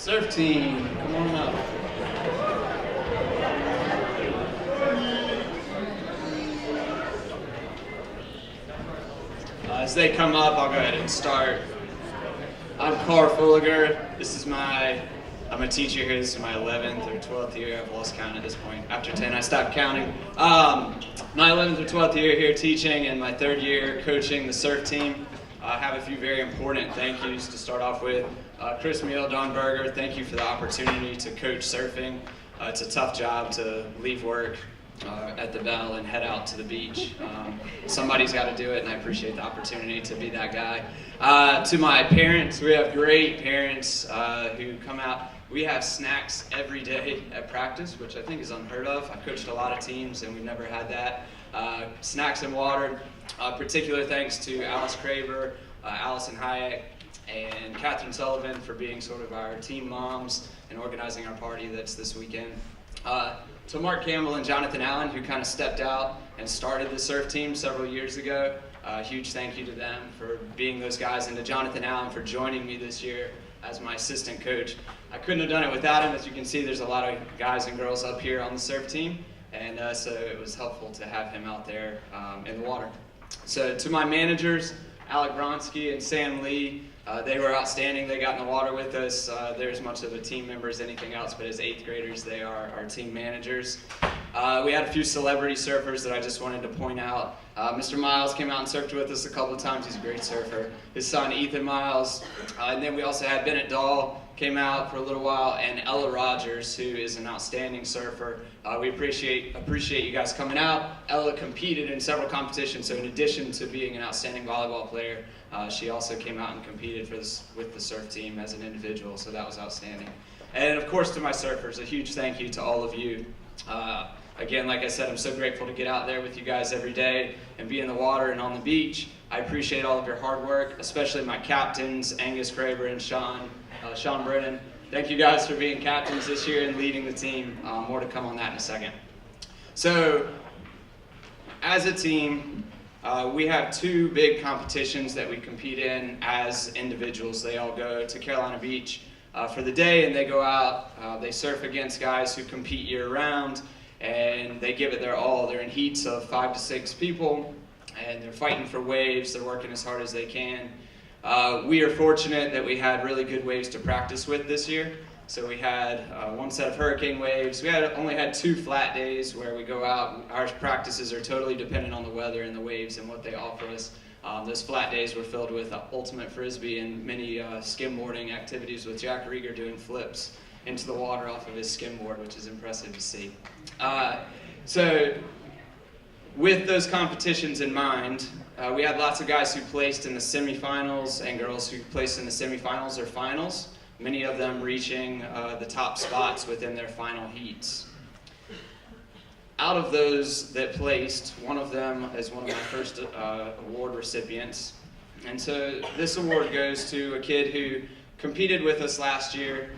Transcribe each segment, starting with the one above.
Surf team, come on up. As they come up, I'll go ahead and start. I'm Carl Fulliger. I'm a teacher here. This is my 11th or 12th year. I've lost count at this point. After 10, I stopped counting. My 11th or 12th year here teaching, and my 3rd year coaching the surf team. I have a few very important thank yous to start off with. Chris Meal, Don Berger, thank you for the opportunity to coach surfing. It's a tough job to leave work at the bell and head out to the beach. Somebody's got to do it, and I appreciate the opportunity to be that guy. To my parents, we have great parents who come out. We have snacks every day at practice, which I think is unheard of. I've coached a lot of teams, and we've never had that. Snacks and water. Particular thanks to Alice Craver, Allison Hayek, and Catherine Sullivan for being sort of our team moms and organizing our party that's this weekend. To Mark Campbell and Jonathan Allen, who kind of stepped out and started the surf team several years ago. Huge thank you to them for being those guys, and to Jonathan Allen for joining me this year as my assistant coach. I couldn't have done it without him. As you can see, there's a lot of guys and girls up here on the surf team, and so it was helpful to have him out there in the water. So to my managers, Alec Bronsky and Sam Lee, they were outstanding. They got in the water with us. They're as much of a team member as anything else, but as 8th graders, they are our team managers. We had a few celebrity surfers that I just wanted to point out. Mr. Miles came out and surfed with us a couple of times. He's a great surfer. His son, Ethan Miles. And then we also had Bennett Dahl came out for a little while, and Ella Rogers, who is an outstanding surfer. We appreciate you guys coming out. Ella competed in several competitions, so in addition to being an outstanding volleyball player, she also came out and competed with the surf team as an individual, so that was outstanding. And of course, to my surfers, a huge thank you to all of you. Again, like I said, I'm so grateful to get out there with you guys every day and be in the water and on the beach. I appreciate all of your hard work, especially my captains, Angus Craver and Sean Brennan. Thank you guys for being captains this year and leading the team. More to come on that in a second. So, as a team, we have 2 big competitions that we compete in as individuals. They all go to Carolina Beach for the day, and they go out. They surf against guys who compete year-round, and they give it their all. They're in heats of 5 to 6 people, and they're fighting for waves. They're working as hard as they can. We are fortunate that we had really good waves to practice with this year. So we had 1 set of hurricane waves. We only had 2 flat days where we go out. Our practices are totally dependent on the weather and the waves and what they offer us. Those flat days were filled with ultimate frisbee and many skimboarding activities with Jack Rieger doing flips into the water off of his skimboard, which is impressive to see. So with those competitions in mind, we had lots of guys who placed in the semifinals and girls who placed in the semifinals or finals, many of them reaching the top spots within their final heats. Out of those that placed, one of them is one of my first award recipients. And so this award goes to a kid who competed with us last year.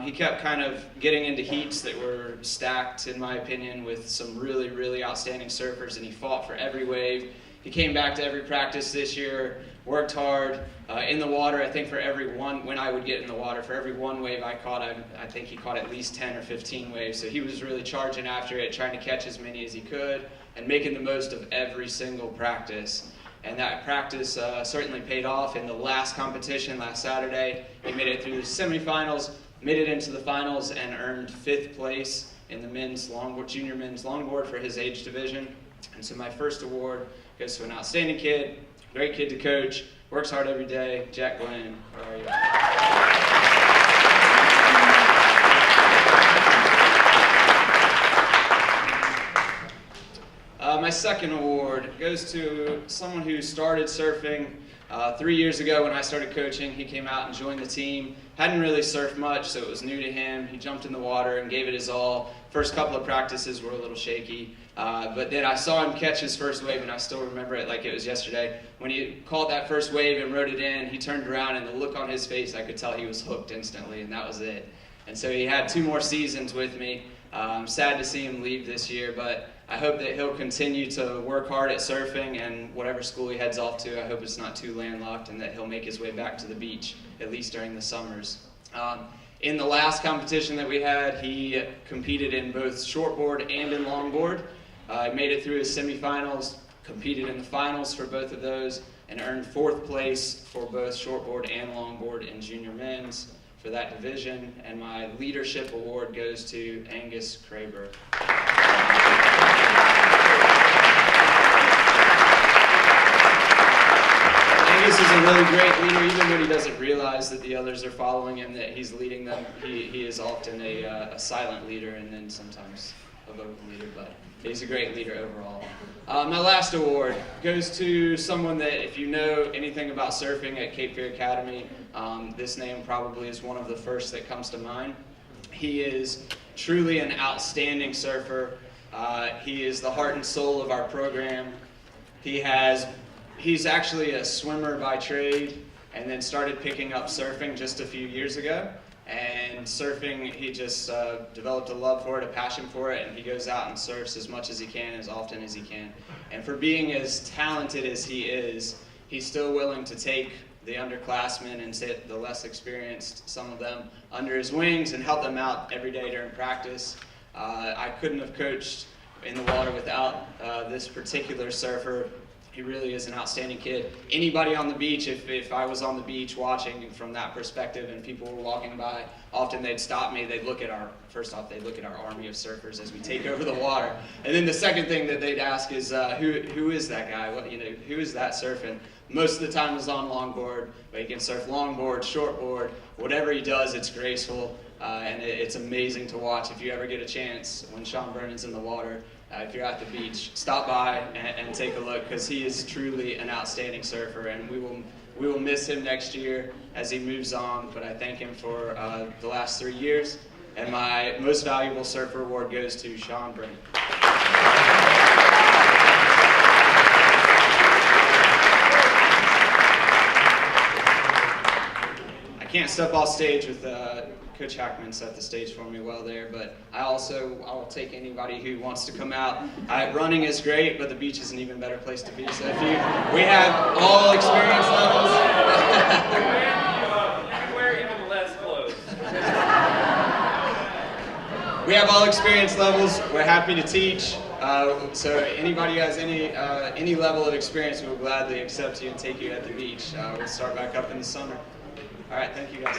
He kept kind of getting into heats that were stacked, in my opinion, with some really, really outstanding surfers, and he fought for every wave. He came back to every practice this year, worked hard in the water. I think for every one, when I would get in the water, for every 1 wave I caught, I think he caught at least 10 or 15 waves. So he was really charging after it, trying to catch as many as he could, and making the most of every single practice. And that practice certainly paid off in the last competition last Saturday. He made it through the semifinals, made it into the finals, and earned 5th place in the junior men's longboard for his age division. And so my first award goes to an outstanding kid, great kid to coach, works hard every day, Jack Glenn. Where are you? My second award goes to someone who started surfing 3 years ago when I started coaching. He came out and joined the team. Hadn't really surfed much, so it was new to him. He jumped in the water and gave it his all. First couple of practices were a little shaky, but then I saw him catch his first wave, and I still remember it like it was yesterday. When he caught that first wave and rode it in, he turned around, and the look on his face, I could tell he was hooked instantly, and that was it. And so he had 2 more seasons with me. I'm sad to see him leave this year, but I hope that he'll continue to work hard at surfing, and whatever school he heads off to, I hope it's not too landlocked, and that he'll make his way back to the beach, at least during the summers. In the last competition that we had, he competed in both shortboard and in longboard. He made it through his semifinals, competed in the finals for both of those, and earned 4th place for both shortboard and longboard in junior men's for that division. And my leadership award goes to Angus Kraber. Angus is a really great leader, even when he doesn't realize that the others are following him, that he's leading them. He is often a silent leader and then sometimes a vocal leader, but he's a great leader overall. My last award goes to someone that, if you know anything about surfing at Cape Fear Academy, this name probably is one of the first that comes to mind. He is truly an outstanding surfer. He is the heart and soul of our program. He's actually a swimmer by trade and then started picking up surfing just a few years ago. And surfing, he just developed a love for it, a passion for it, and he goes out and surfs as much as he can, as often as he can. And for being as talented as he is, he's still willing to take the underclassmen and sit the less experienced, some of them, under his wings and help them out every day during practice. I couldn't have coached in the water without this particular surfer. He really is an outstanding kid. Anybody on the beach, if I was on the beach watching from that perspective and people were walking by, often they'd stop me, they'd look at first off, they'd look at our army of surfers as we take over the water. And then the second thing that they'd ask is, who is that guy? Who is that surfing? Most of the time it's on longboard, but he can surf longboard, shortboard, whatever he does, it's graceful. And it's amazing to watch. If you ever get a chance, when Sean Brennan's in the water, if you're at the beach, stop by and take a look, because he is truly an outstanding surfer, and we will miss him next year as he moves on. But I thank him for the last 3 years, and my most valuable surfer award goes to Sean Brennan. I can't step off stage with Coach Hackman set the stage for me well there, but I'll take anybody who wants to come out. Running is great, but the beach is an even better place to be. So we have all experience levels. You can wear even less clothes. We have all experience levels. We're happy to teach. So anybody who has any level of experience, we will gladly accept you and take you at the beach. We'll start back up in the summer. All right, thank you guys.